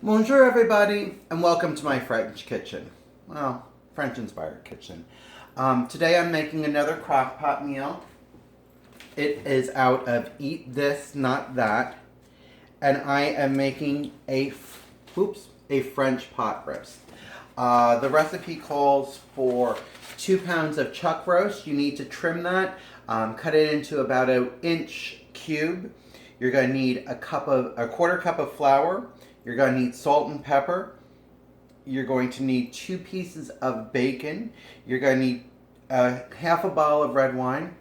Bonjour everybody and welcome to my French kitchen. Well, French inspired kitchen. Today I'm making another crock pot meal. It is out of Eat This, Not That. And I am making a French pot roast. The recipe calls for 2 pounds of chuck roast. You need to trim that, cut it into about an inch cube. You're going to need a quarter cup of flour. You're going to need salt and pepper. You're going to need 2 pieces of bacon. You're going to need half a bottle of red wine.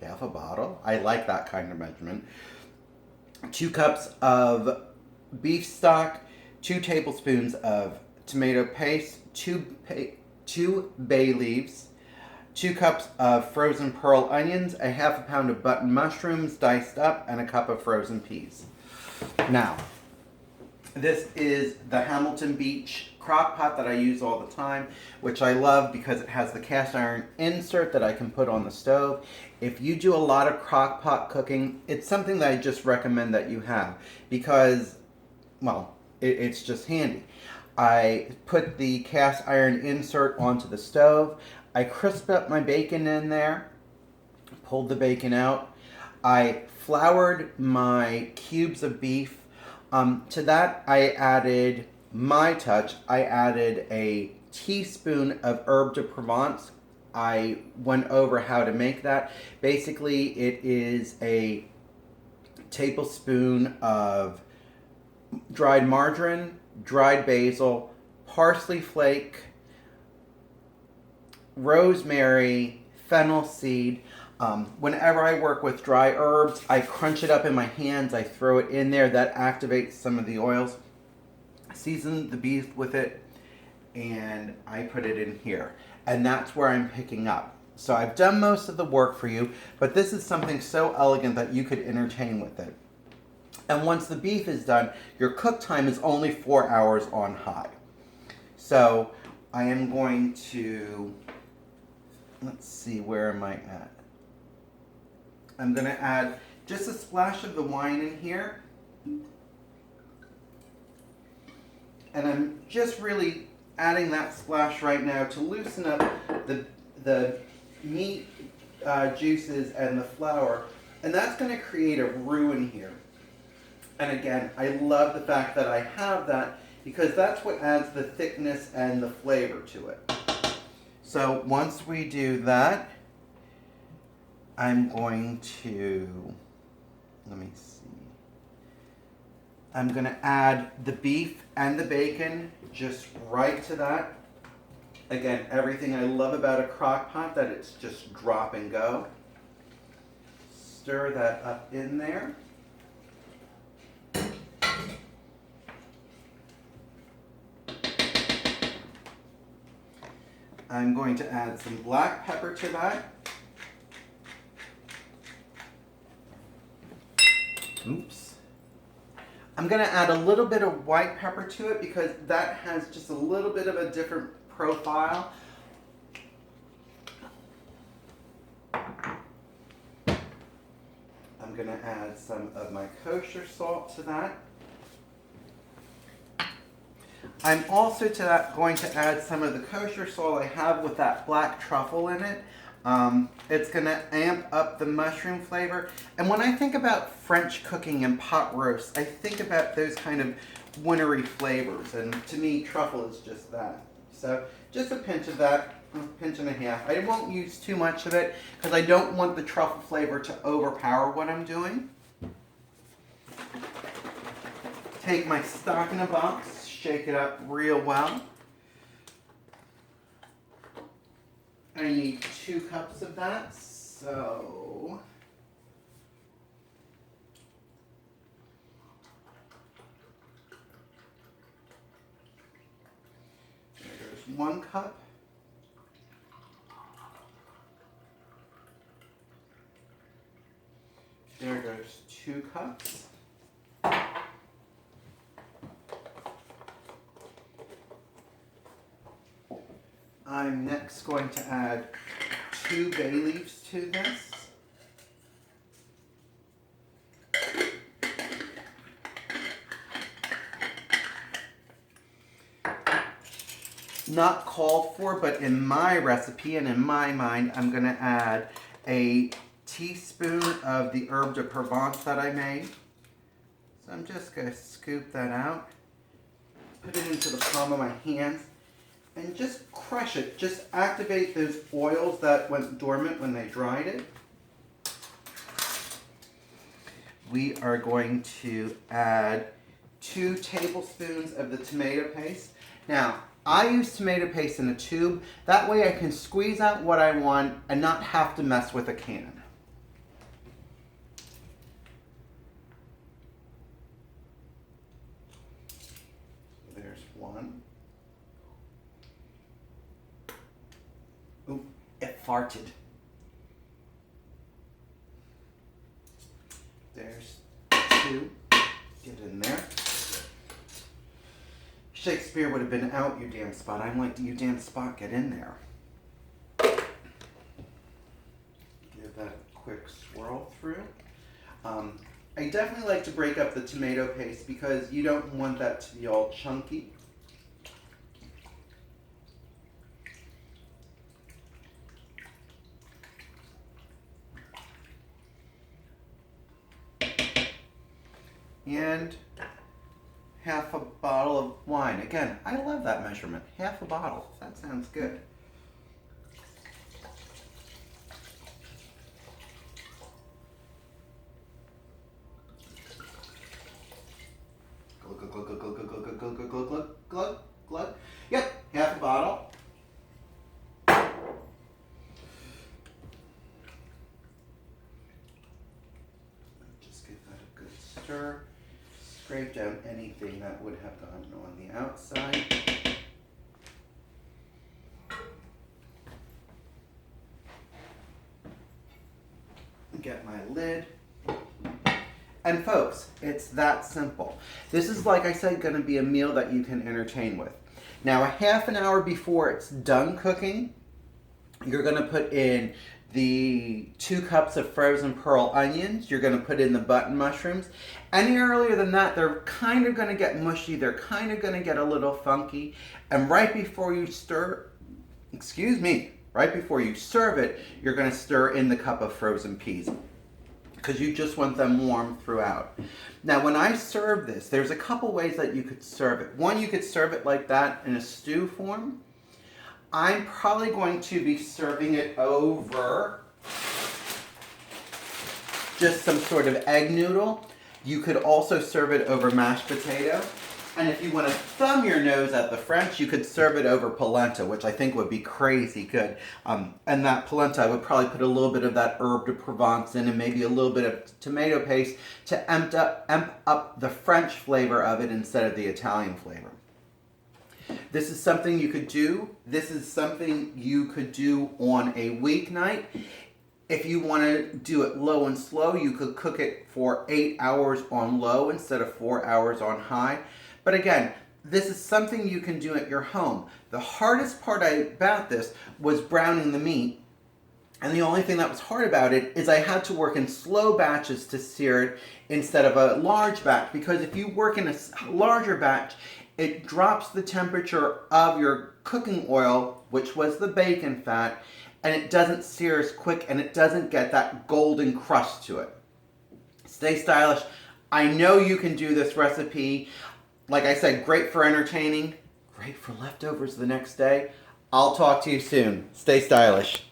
Half a bottle. I like that kind of measurement. 2 cups of beef stock. 2 tablespoons of tomato paste. 2 bay leaves. 2 cups of frozen pearl onions. A half a pound of button mushrooms diced up. And a cup of frozen peas. Now, this is the Hamilton Beach crock pot that I use all the time, which I love because it has the cast iron insert that I can put on the stove. If you do a lot of crock pot cooking, it's something that I just recommend that you have because, well, it's just handy. I put the cast iron insert onto the stove. I crisped up my bacon in there, pulled the bacon out. I floured my cubes of beef. To that, I added my touch. I added a teaspoon of herb de Provence. I went over how to make that. Basically, it is a tablespoon of dried margarine, dried basil, parsley flake, rosemary, fennel seed. Whenever I work with dry herbs, I crunch it up in my hands. I throw it in there. That activates some of the oils. Season the beef with it, and I put it in here. And that's where I'm picking up. So I've done most of the work for you, but this is something so elegant that you could entertain with it. And once the beef is done, your cook time is only 4 hours on high. So I am going to, let's see, where am I at? I'm going to add just a splash of the wine in here. And I'm just really adding that splash right now to loosen up the meat juices and the flour. And that's going to create a roux in here. And again, I love the fact that I have that because that's what adds the thickness and the flavor to it. So once we do that, I'm going to, let me see. I'm going to add the beef and the bacon just right to that. Again, everything I love about a crock pot, that it's just drop and go. Stir that up in there. I'm going to add some black pepper to that. Oops. I'm going to add a little bit of white pepper to it because that has just a little bit of a different profile. I'm going to add some of my kosher salt to that. I'm also going to add some of the kosher salt I have with that black truffle in it. It's going to amp up the mushroom flavor. And when I think about French cooking and pot roast, I think about those kind of wintry flavors. And to me, truffle is just that. So just a pinch of that, a pinch and a half. I won't use too much of it because I don't want the truffle flavor to overpower what I'm doing. Take my stock in a box, shake it up real well. I need 2 cups of that, so there's 1 cup. There goes 2 cups. I'm next going to add 2 bay leaves to this. not called for, but in my recipe and in my mind, I'm going to add a teaspoon of the herb de Provence that I made. So I'm just going to scoop that out, put it into the palm of my hands, and just crush it. Just activate those oils that went dormant when they dried it. We are going to add 2 tablespoons of the tomato paste. Now, I use tomato paste in a tube. That way I can squeeze out what I want and not have to mess with a can. There's 1. Ooh, it farted. There's 2. Get in there. Shakespeare would have been out, you damn spot. I'm like, you damn spot, get in there. Give that a quick swirl through. I definitely like to break up the tomato paste because you don't want that to be all chunky. And half a bottle of wine. Again, I love that measurement. Half a bottle. That sounds good. Glug, glug, glug, glug, glug, glug, glug, glug, glug, glug, glug, glug. Yep, half a bottle. Just give that a good stir. Scrape down anything that would have gotten on the outside. Get my lid. And folks, it's that simple. This is, like I said, going to be a meal that you can entertain with. Now, a half an hour before it's done cooking, you're going to put in the 2 cups of frozen pearl onions. You're going to put in the button mushrooms. Any earlier than that, they're kind of going to get mushy. They're kind of going to get a little funky. And right before you right before you serve it, you're going to stir in the cup of frozen peas because you just want them warm throughout. Now, when I serve this, there's a couple ways that you could serve it. One, you could serve it like that in a stew form. I'm probably going to be serving it over just some sort of egg noodle. You could also serve it over mashed potato. And if you want to thumb your nose at the French, you could serve it over polenta, which I think would be crazy good. And that polenta, I would probably put a little bit of that herb de Provence in and maybe a little bit of tomato paste to amp up the French flavor of it instead of the Italian flavor. This is something you could do. This is something you could do on a weeknight. If you want to do it low and slow, you could cook it for 8 hours on low instead of 4 hours on high. But again, this is something you can do at your home. The hardest part about this was browning the meat. And the only thing that was hard about it is I had to work in slow batches to sear it instead of a large batch. Because if you work in a larger batch, it drops the temperature of your cooking oil, which was the bacon fat, and it doesn't sear as quick and it doesn't get that golden crust to it. Stay stylish. I know you can do this recipe. Like I said, great for entertaining, great for leftovers the next day. I'll talk to you soon. Stay stylish.